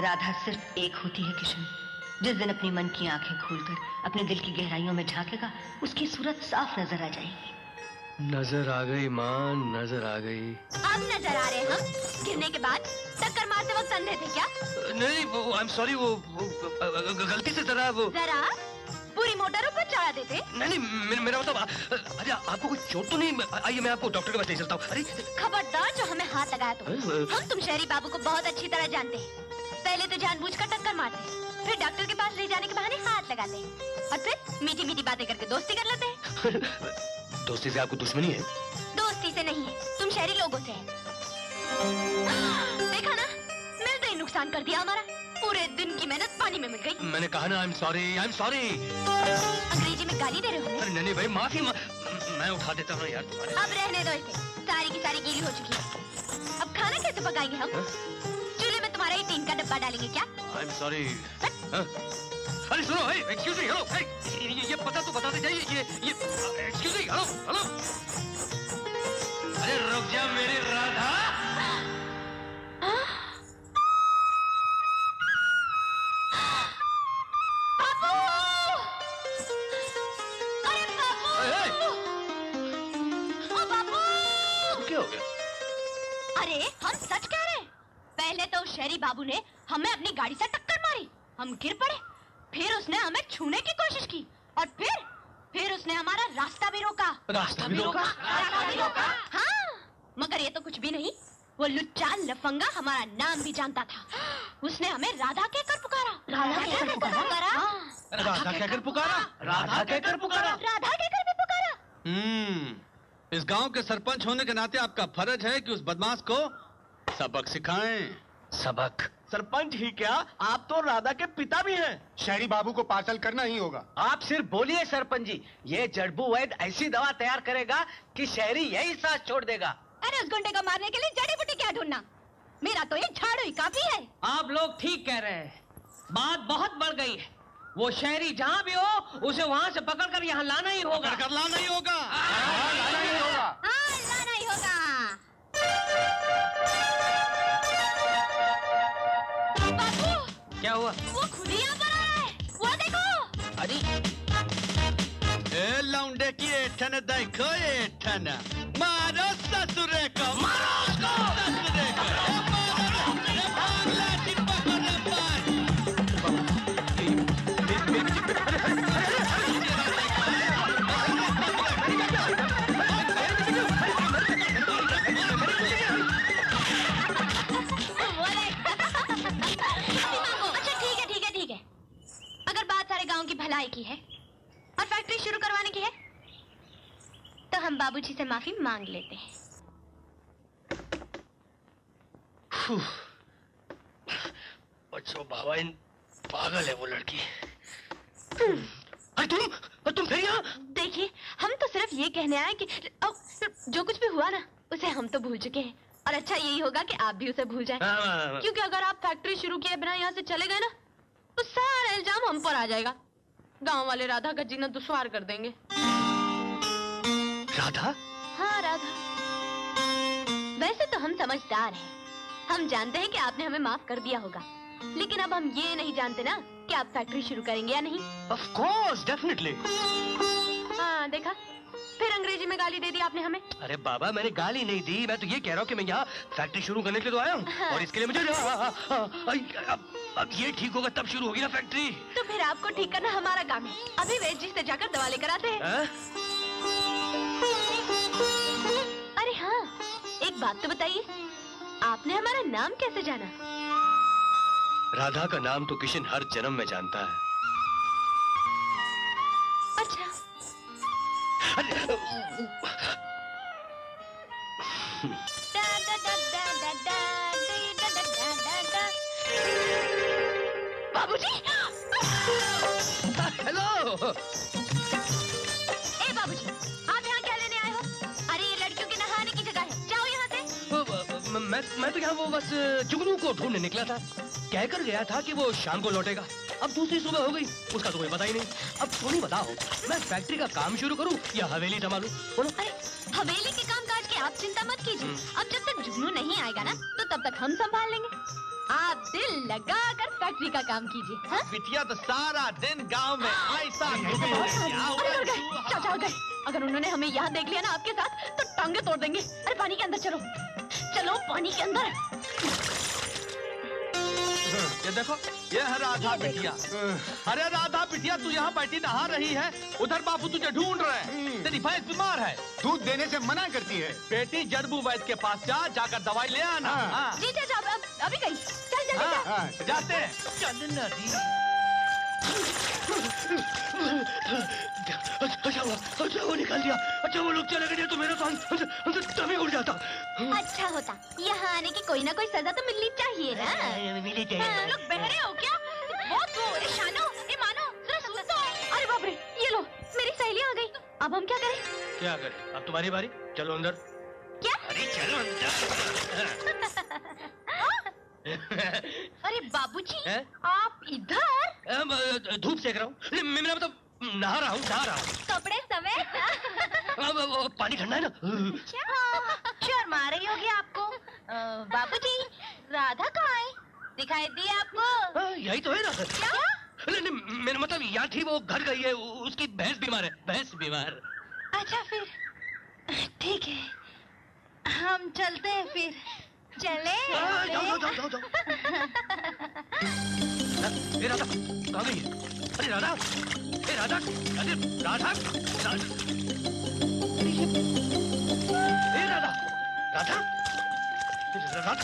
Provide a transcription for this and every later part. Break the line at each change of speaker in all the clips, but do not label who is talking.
राधा सिर्फ एक होती है किशन। जिस दिन अपनी मन की आंखें खोलकर अपने दिल की गहराइयों में झांकेगा, उसकी सूरत साफ नजर आ जाएगी।
नजर आ गई माँ, नजर आ गई।
अब नजर आ रहे हैं हम? गिरने के बाद टक्कर मारते वक्त अंधे थे क्या?
नहीं, वो आई एम सॉरी, वो गलती से जरा
पूरी मोटर ऊपर चढ़ा देते।
नहीं, मेरा मतलब अरे आपको कोई चोट तो नहीं? आइए मैं आपको डॉक्टर के पास ले चलता हूँ। अरे
खबरदार जो हमें हाथ लगाया तो। हम तुम शहरी बाबू को बहुत अच्छी तरह जानते हैं। पहले तो जानबूझकर टक्कर मारते, फिर डॉक्टर के पास ले जाने के बहाने हाथ लगाते, और फिर मीठी मीठी बातें करके दोस्ती कर लेते हैं।
दोस्ती से आपको दुश्मनी है?
दोस्ती से नहीं है, तुम शहरी लोगों से है। देखा ना, मिलते ही नुकसान कर दिया हमारा। पूरे दिन की मेहनत पानी में मिल गई।
मैंने कहा ना आई एम सॉरी।
अंग्रेजी में गाली दे रहे हो?
अरे नहीं भाई, माफी मैं उठा देता हूँ यार तुम्हारे।
अब रहने दो इसे, सारी की सारी गीली हो चुकी है। अब खाना कैसे पकाएंगे हम? चूल्हे में तुम्हारा ही टीन का डब्बा डालेंगे क्या?
I am sorry. अरे सुनो, एक्सक्यूज मी, हेलो, ये पता तो बताते जाइए। ये एक्सक्यूज मी, हेलो। अरे रुक जा मेरी राधा।
अरे हम सच कह रहे हैं। पहले तो शहरी बाबू ने हमें अपनी गाड़ी से टक्कर मारी, हम गिर पड़े, फिर उसने हमें छूने की कोशिश की, और फिर उसने हमारा रास्ता भी रोका।
रास्ता भी रोका?
हाँ, मगर ये तो कुछ भी नहीं। वो लुच्चा लफंगा हमारा नाम भी जानता था। उसने हमें राधा कहकर पुकारा।
राधा कहकर पुकारा?
राधा कहकर पुकारा? राधा कहकर पुकारा?
राधा कहकर भी पुकारा।
इस गांव के सरपंच होने के नाते आपका फर्ज है कि उस बदमाश को सबक सिखाएं।
सबक?
सरपंच ही क्या, आप तो राधा के पिता भी हैं।
शहरी बाबू को पार्सल करना ही होगा।
आप सिर्फ बोलिए सरपंच जी, ये जड़बू वैद्य ऐसी दवा तैयार करेगा कि शहरी यही सांस छोड़ देगा।
अरे उस गुंडे को मारने के लिए जड़ी बूटी क्या ढूंढना? मेरा तो ये झाड़ू ही काफी है।
आप लोग ठीक कह रहे हैं, बात बहुत बढ़ गई है। वो शहरी जहाँ भी हो, उसे वहाँ से पकड़कर यहाँ लाना ही होगा।
पकड़कर लाना ही होगा।
लाना ही होगा।
हाँ, लाना ही होगा। बाबू,
क्या हुआ?
वो खुद ही यहाँ पर आ रहा है, वो देखो।
अरे
ए लौंडे की एठन देखो, एठन मारो ससुरे को, मारो उसको, ससुरे को।
अच्छा ठीक है। अगर बात सारे गांव की भलाई की है और फैक्ट्री शुरू करवाने की है, तो हम बाबूजी से माफी मांग लेते हैं।
बच्चों बाबा, इन पागल है वो लड़की। अरे तुम फिर यहाँ?
देखिए, हम तो सिर्फ ये कहने आए कि जो कुछ भी हुआ ना, उसे हम तो भूल चुके हैं, और अच्छा यही होगा कि आप भी उसे भूल जाएं। क्योंकि अगर आप फैक्ट्री शुरू किए बिना यहाँ से चले गए ना, तो सारा इल्जाम हम पर आ जाएगा। गांव वाले राधा का जीना दुश्वार कर देंगे।
राधा?
हाँ, राधा। वैसे तो हम समझदार हैं, हम जानते हैं कि आपने हमें माफ कर दिया होगा, लेकिन अब हम ये नहीं जानते ना कि आप फैक्ट्री शुरू करेंगे या नहीं।
Of course, definitely.
हाँ, देखा, फिर अंग्रेजी में गाली दे दी आपने हमें।
अरे बाबा, मैंने गाली नहीं दी, मैं तो ये कह रहा हूँ कि मैं यहाँ फैक्ट्री शुरू करने के लिए तो आया हूँ।
हाँ।
और इसके लिए मुझे अब ये ठीक होगा तब शुरू होगी ना फैक्ट्री।
तो फिर आपको ठीक करना हमारा काम है। अभी वैद्य जी से जाकर दवा लेकर आते हैं। अरे हाँ, एक बात तो बताइए, आपने हमारा नाम कैसे जाना?
राधा का नाम तो किशन हर जन्म में जानता है।
अच्छा। बाबूजी!
हेलो।
ए बाबूजी, आप यहाँ क्या लेने आए हो? अरे ये लड़कियों के नहाने की जगह है, जाओ यहाँ से।
मैं तो यहाँ वो बस जुगनू को ढूंढने निकला था। कहकर गया था कि वो शाम को लौटेगा। अब दूसरी सुबह हो गई, उसका तो कोई पता ही नहीं। अब तुम ही बताओ, मैं फैक्ट्री का काम शुरू करूं या हवेली संभालूं? बोलो।
अरे हवेली के काम काज की आप चिंता मत कीजिए। अब जब तक जुगनू नहीं आएगा ना, तो तब तक हम संभाल लेंगे। आप आप दिल लगाकर फैक्ट्री का काम कीजिए। हाँ?
बिटिया तो सारा दिन गांव में ऐसा
चाचा अगर उन्होंने हमें यहाँ देख लिया ना आपके साथ तो टांगे तोड़ देंगे। अरे पानी के अंदर चलो, चलो पानी के अंदर।
ये देखो, ये है राधा बिटिया। अरे राधा बिटिया, तू यहाँ बैठी नहा रही है, उधर बाबू तुझे ढूंढ रहे हैं। तेरी भैंस बीमार है,
दूध देने से मना करती है।
बेटी जड़बू वैद्य के पास जा, जाकर दवाई ले आना। हाँ।
जी चाचा अभी गई। चल जल्दी
हाँ,
जा।
जाते हैं।
अच्छा वो निकाल दिया। अच्छा वो लोग चले गए तो मेरा तो हमसे दम ही उड़ जाता।
अच्छा होता, यहाँ आने की कोई ना कोई सजा तो मिलनी चाहिए ना।
मिली
लोग बहरे हो क्या? बहुत वो, शानो, मानो, जरा सुन तो। अरे बाप रे, ये लो मेरी सहेली आ गई। अब हम क्या करें?
क्या करें? अब तुम्हारी बारी, चलो अंदर।
क्या?
अरे चलो अंदर।
अरे बाबूजी,
हैं?
आप इधर?
धूप सेक रहा हूँ। मैं मतलब नहा रहा हूँ।
कपड़े समेत?
पानी ठंडा है ना।
शर्म आ रही होगी आपको। बाबूजी, राधा कहाँ है? दिखाई दी आपको?
यही तो है ना।
क्या?
नहीं, मेरा मतलब यहाँ थी, वो घर गई है, उसकी भैंस बीमार है। भैंस बीमार।
अच्छा फिर ठीक है, हम चलते हैं फिर। चले?
जाओ। ए राधा, कहाँ गई है? अरे राधा, ए राधा, अरे राधा, ए राधा, राधा, अरे राधा,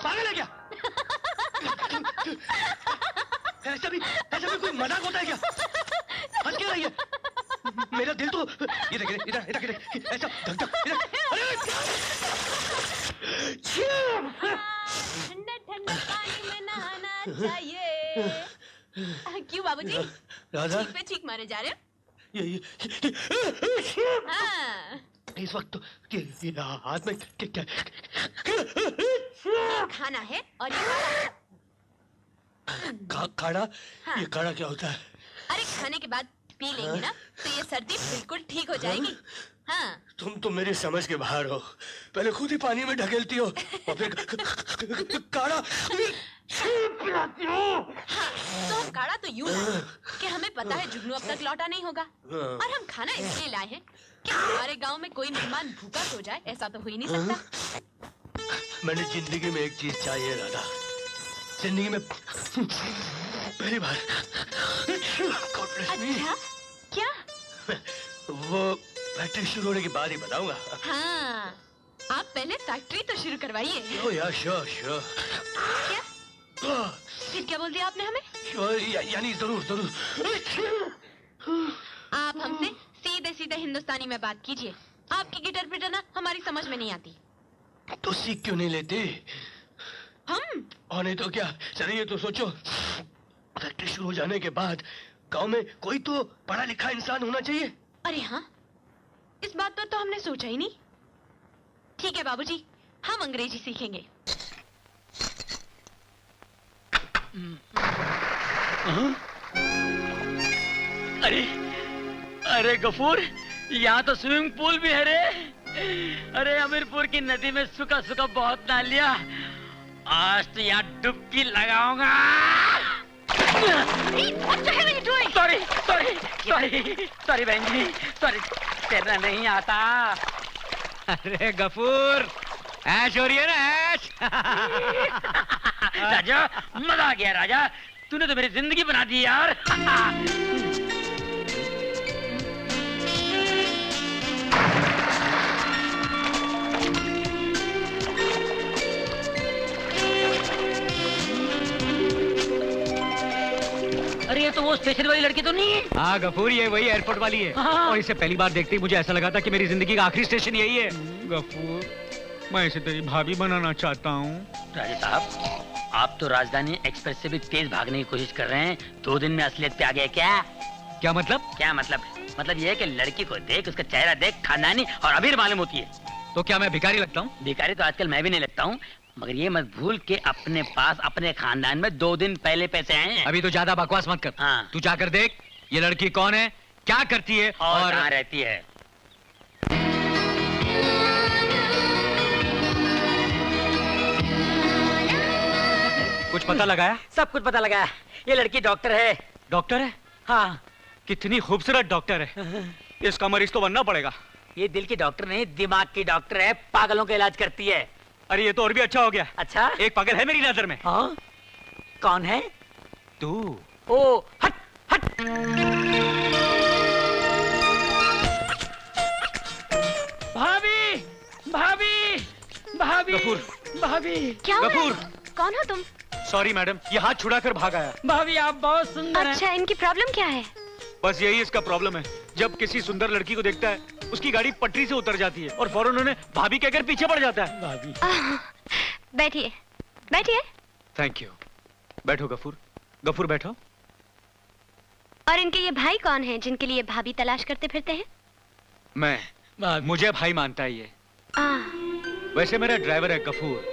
पागल है क्या? ऐसा भी कोई मजाक होता है क्या? हंस क्यों रही है? मेरा दिल तो इधर ऐसा धक इधर। अरे
ठंडे पानी में नहाना चाहिए। क्यों बाबूजी?
राधा,
चीख पे चीख मारे जा रहे हो?
ये
हाँ।
इस वक्त तो ये हाथ में क्या?
खाना है और ये
काढ़ा।
हाँ।
ये काढ़ा क्या होता है?
अरे खाने के बाद पी लेंगे ना तो ये सर्दी बिल्कुल ठीक हो जाएगी। हाँ।
तुम तो मेरी समझ के बाहर हो। पहले खुद ही पानी में ढकेलती हो और फिर काढ़ा पिलाती हो।
हाँ, तो हम काढ़ा तो यूं लाए कि हमें पता है जुगनू अब तक लौटा नहीं होगा, और हम खाना इसलिए लाए हैं कि हमारे गांव में कोई मेहमान भूखा सो जाए। ऐसा तो हो ही नहीं सकता।
मैंने जिंदगी में एक चीज चाहिए राधा, जिंदगी में पहली बार।
अच्छा क्या?
वो फैक्ट्री शुरू होने के बाद ही बताऊंगा।
हाँ, आप पहले फैक्ट्री तो शुरू करवाइए।
ओ या श्योर।
क्या? फिर क्या बोल दिया आपने हमें?
श्योर यानी जरूर।
आप हमसे सीधे हिंदुस्तानी में बात कीजिए। आपकी गिटर पिटर ना हमारी समझ में नहीं आती।
तो सीख क्यों नहीं लेते?
हम?
और नहीं तो क्या? चलिए ये तो सोचो, फैक्ट्री शुरू हो जाने के बाद गांव में कोई तो पढ़ा लिखा इंसान होना चाहिए।
अरे हाँ, इस बात पर तो हमने सोचा ही नहीं। ठीक है बाबूजी, हम अंग्रेजी सीखेंगे।
अरे गफूर, यहाँ तो स्विमिंग पूल भी है रे। अरे अमीरपुर की नदी में सूखा बहुत नहा लिया, आज तो यहाँ डुबकी लगाऊंगा। सॉरी बहन जी, सॉरी, तैरना नहीं आता। अरे गफूर, ऐश हो रही है ना, ऐश। राजा, मजा आ गया राजा, तूने तो मेरी जिंदगी बना दी यार। अरे ये तो वो स्टेशन वाली लड़की तो नहीं है?
हाँ गफूर, ये वही एयरपोर्ट वाली है।
हाँ।
और इसे पहली बार देखते ही मुझे ऐसा लगा था कि मेरी जिंदगी का आखिरी स्टेशन यही है। गफूर, मैं इसे तेरी भाभी बनाना चाहता हूँ।
राजा साहब, आप तो राजधानी एक्सप्रेस से भी तेज भागने की कोशिश कर रहे हैं, 2 दिन में असलियत पे आ गए क्या?
क्या मतलब?
क्या मतलब ये है कि लड़की को देख, उसका चेहरा देख, खानदानी और अमीर मालूम होती है।
तो क्या मैं भिखारी लगता हूँ?
भिखारी तो आजकल मैं भी नहीं लगता हूँ, मगर ये मत भूल के अपने पास अपने खानदान में 2 दिन पहले पैसे आए हैं।
अभी तो ज्यादा बकवास मत कर।
हाँ।
तू जाकर देख ये लड़की कौन है, क्या करती है
और कहाँ रहती है।
कुछ पता लगाया?
सब कुछ पता लगा। ये लड़की डॉक्टर है।
डॉक्टर है?
हाँ।
कितनी खूबसूरत डॉक्टर है। इसका मरीज तो बनना पड़ेगा।
ये दिल की डॉक्टर नहीं, दिमाग की डॉक्टर है। पागलों का इलाज करती है।
अरे ये तो और भी अच्छा हो गया।
अच्छा,
एक पागल है मेरी नजर में।
हाँ? कौन है?
तू।
ओ, हट हट। भाभी, भाभी, भाभी,
गफूर।
भाभी,
क्या हुआ?
गफूर।
कौन हो तुम?
सॉरी मैडम, ये हाथ छुड़ा कर भाग आया।
भाभी आप बहुत सुंदर हैं।
अच्छा, इनकी प्रॉब्लम क्या है?
बस यही इसका प्रॉब्लम है। जब किसी सुंदर लड़की को देखता है उसकी गाड़ी पटरी से उतर जाती है और फौरन उन्हें भाभी कहकर पीछे पड़ जाता है।
भाभी।
बैठिए, बैठिए।
Thank you. बैठो गफूर। गफूर बैठो।
और इनके ये भाई कौन हैं जिनके लिए भाभी तलाश करते फिरते हैं?
मैं। मुझे भाई मानता है ये। वैसे मेरा ड्राइवर है गफूर,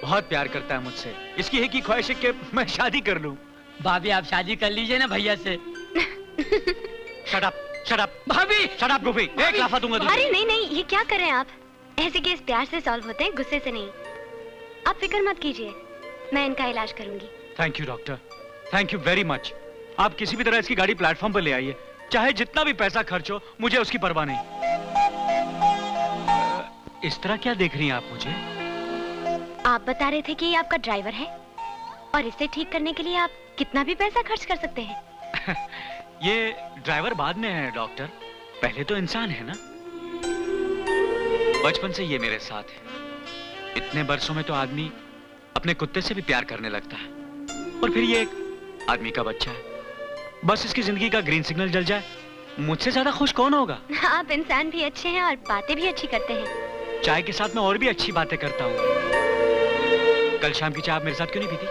बहुत प्यार करता है मुझसे। इसकी एक ही ख्वाहिश है कि मैं शादी कर लूं।
भाभी आप शादी कर लीजिए ना भैया से।
Shut up, shut up.
भाभी,
शट अप गोपी, एक लाफा दूंगा तुझे।
अरे नहीं नहीं, ये क्या कर रहे हैं आप? ऐसे केस प्यार से सॉल्व होते हैं, गुस्से से नहीं। आप फिक्र मत कीजिए, मैं इनका इलाज करूंगी।
Thank you doctor, thank you very much. आप किसी भी तरह इसकी गाड़ी प्लेटफॉर्म पर ले आइए, चाहे जितना भी पैसा खर्च हो, मुझे उसकी परवाह नहीं। इस तरह क्या देख रही हैं आप मुझे?
आप बता रहे थे कि ये आपका ड्राइवर है और इसे ठीक करने के लिए आप कितना भी पैसा खर्च कर सकते हैं।
ये ड्राइवर बाद में है डॉक्टर, पहले तो इंसान है ना। बचपन से ये मेरे साथ है। इतने बरसों में तो आदमी अपने कुत्ते से भी प्यार करने लगता है, और फिर ये एक आदमी का बच्चा है। बस इसकी जिंदगी का ग्रीन सिग्नल जल जाए, मुझसे ज्यादा खुश कौन होगा?
आप इंसान भी अच्छे हैं और बातें भी अच्छी करते हैं।
चाय के साथ मैं और भी अच्छी बातें करता हूँ। कल शाम की चाय आप मेरे साथ क्यों नहीं पीती?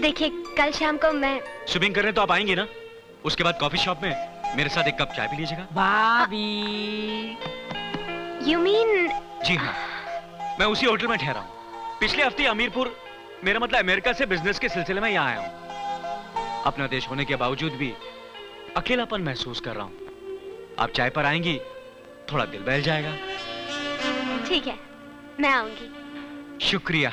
देखिए, कल शाम को मैं
स्विमिंग करने तो आप आएंगे ना? उसके बाद कॉफी शॉप में मेरे साथ एक कप चाय पी लीजिएगा।
भाभी।
You mean?
जी हाँ, मैं उसी होटल में ठहरा हूँ। पिछले हफ्ते अमीरपुर, मेरा मतलब अमेरिका से बिजनेस के सिलसिले में यहाँ आया हूँ। अपना देश होने के बावजूद भी अकेलापन महसूस कर रहा हूँ। आप चाय पर आएंगी, थोड़ा दिल बहल जाएगा।
ठीक है, मैं आऊंगी।
शुक्रिया।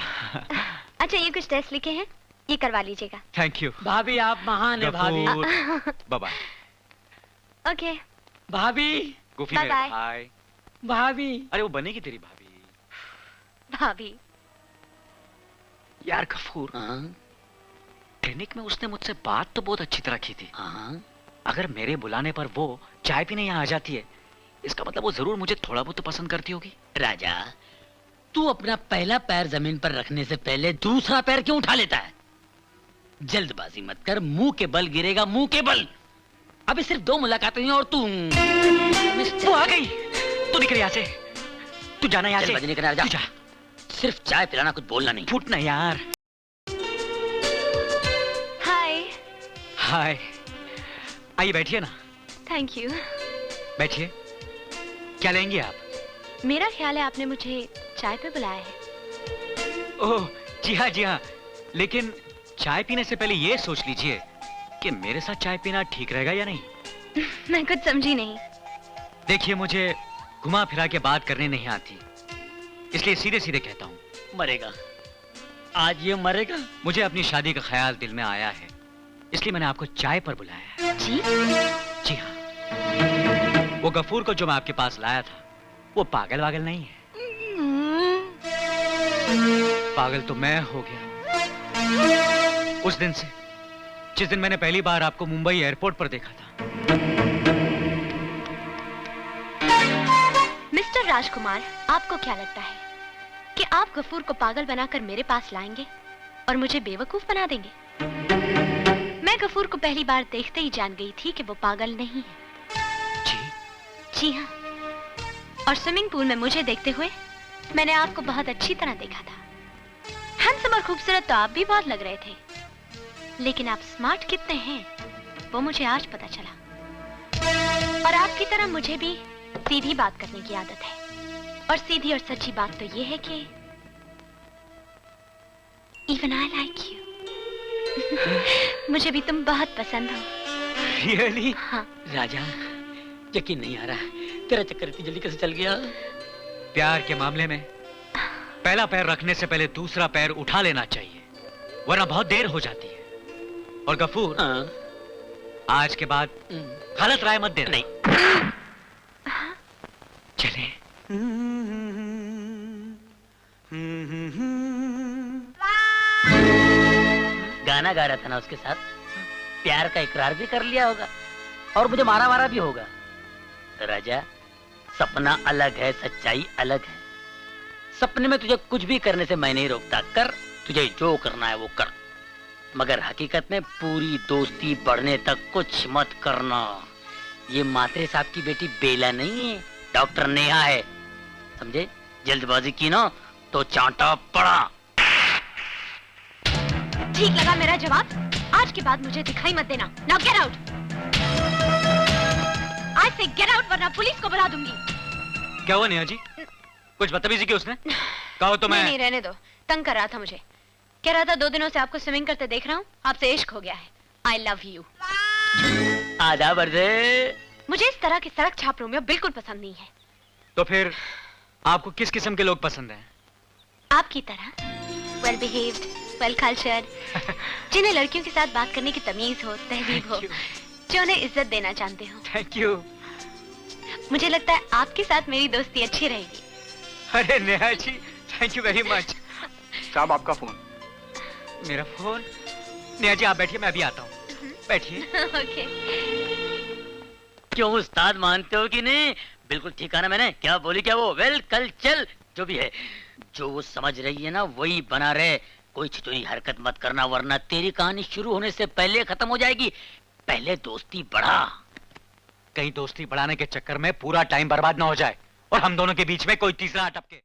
अच्छा, ये कुछ टेस्ट लिखे हैं, ये करवा लीजिएगा।
Thank you.
भाभी आप महान है भाभी।
Bye bye.
ओके।
भाभी।
गोफी
Bye
मेरे
bye.
भाई।
भाभी।
अरे वो बनेगी तेरी भाभी।
भाभी।
यार गफूर, क्लिनिक में उसने मुझसे बात तो बहुत अच्छी तरह की थी। अगर मेरे बुलाने पर वो चाय पीने यहाँ आ जाती है, इसका मतलब वो जरूर मुझे थोड़ा बहुत तो पसंद करती होगी।
राजा, तू अपना पहला पैर जमीन पर रखने से पहले दूसरा पैर क्यों उठा लेता है? जल्दबाजी मत कर, मुंह के बल गिरेगा, मुंह के बल। अभी सिर्फ 2 मुलाकातें हैं और तू।
वो आ गई। तू निकल यहाँ से, तू जाना यहाँ से।
बजने का
तू जा।
सिर्फ चाय पिलाना, कुछ बोलना नहीं।
फूटना यार।
हाय।
हाय, आइए बैठिए ना।
Thank you.
बैठिए। क्या लेंगे आप?
मेरा ख्याल है आपने मुझे चाय पे बुलाया है।
ओह जी हाँ, जी हाँ। लेकिन चाय पीने से पहले ये सोच लीजिए कि मेरे साथ चाय पीना ठीक रहेगा या नहीं।
मैं कुछ समझी नहीं।
देखिए, मुझे घुमा फिरा के बात करने नहीं आती, इसलिए सीधे सीधे कहता हूँ।
मरेगा, आज ये मरेगा।
मुझे अपनी शादी का ख्याल दिल में आया है, इसलिए मैंने आपको चाय पर बुलाया है।
जी?
जी हाँ। वो गफूर को जो मैं आपके पास लाया था, वो पागल वागल नहीं है। पागल तो मैं हो गया उस दिन से, जिस दिन मैंने पहली बार आपको मुंबई एयरपोर्ट पर देखा था।
मिस्टर राजकुमार, आपको क्या लगता है कि आप गफूर को पागल बनाकर मेरे पास लाएंगे और मुझे बेवकूफ बना देंगे? मैं गफूर को पहली बार देखते ही जान गई थी कि वो पागल नहीं है। जी हाँ, और स्विमिंग पूल में मुझे देखते हुए मैंने आपको बहुत अच्छी तरह देखा था। हैंडसम और खूबसूरत तो आप भी बहुत लग रहे थे, लेकिन आप स्मार्ट कितने हैं वो मुझे आज पता चला। और आपकी तरह मुझे भी सीधी बात करने की आदत है, और सीधी और सच्ची बात तो ये है कि Even I like you. मुझे भी तुम बहुत पसंद हो।
Really?
हाँ।
राजा, यकीन नहीं आ रहा तेरा चक्कर इतनी जल्दी कैसे चल गया?
प्यार के मामले में पहला पैर रखने से पहले दूसरा पैर उठा लेना चाहिए, वरना बहुत देर हो जाती है। और गफूर, आज के बाद गलत राय मत देना।
नहीं।
चले।
गाना गा रहा था ना उसके साथ, प्यार का इकरार भी कर लिया होगा और मुझे मारा मारा भी होगा। राजा, सपना अलग है, सच्चाई अलग है। सपने में तुझे कुछ भी करने से मैं नहीं रोकता, कर, तुझे जो करना है वो कर, मगर हकीकत में पूरी दोस्ती बढ़ने तक कुछ मत करना। ये मात्रे साहब की बेटी बेला नहीं है, डॉक्टर नेहा है, समझे? जल्दबाजी की ना तो चांटा पड़ा।
ठीक लगा मेरा जवाब? आज के बाद मुझे दिखाई मत देना। Now get out. आज से गेट आउट, वरना पुलिस को बुला दूंगी।
क्या हुआ नेहा जी? कुछ बदतमीजी की उसने? कहो तो मैं।
नहीं, रहने दो, तंग कर रहा था मुझे। कह रहा था 2 दिनों से आपको स्विमिंग करते देख रहा हूँ, आपसे इश्क हो गया है। I love you.
आधा बरसे।
मुझे इस तरह के सड़क छाप रोमियो बिल्कुल पसंद नहीं है।
तो फिर आपको किस किस्म के लोग पसंद हैं?
आपकी तरह वेल बिहेव्ड, वेल कल्चर्ड, जिन्हें लड़कियों के साथ बात करने की तमीज हो, तहजीब हो, जो उन्हें इज्जत देना जानते हो।
Thank you.
मुझे लगता है आपके साथ मेरी दोस्ती अच्छी रहेगी।
अरे Neha ji, thank you very much.
साहब आपका फोन।
मेरा फोन? नेहा जी आप बैठिए, मैं अभी आता हूँ। बैठिए।
ओके।
क्यों उस्ताद, मानते हो कि नहीं? बिल्कुल ठीक है ना मैंने? क्या बोली क्या वो? वेल कल चल, जो भी है, जो वो समझ रही है ना वही बना रहे। कोई छिचोरी हरकत मत करना, वरना तेरी कहानी शुरू होने से पहले खत्म हो जाएगी। पहले दोस्ती बढ़ा।
कहीं दोस्ती बढ़ाने के चक्कर में पूरा टाइम बर्बाद ना हो जाए और हम दोनों के बीच में कोई तीसरा अटके।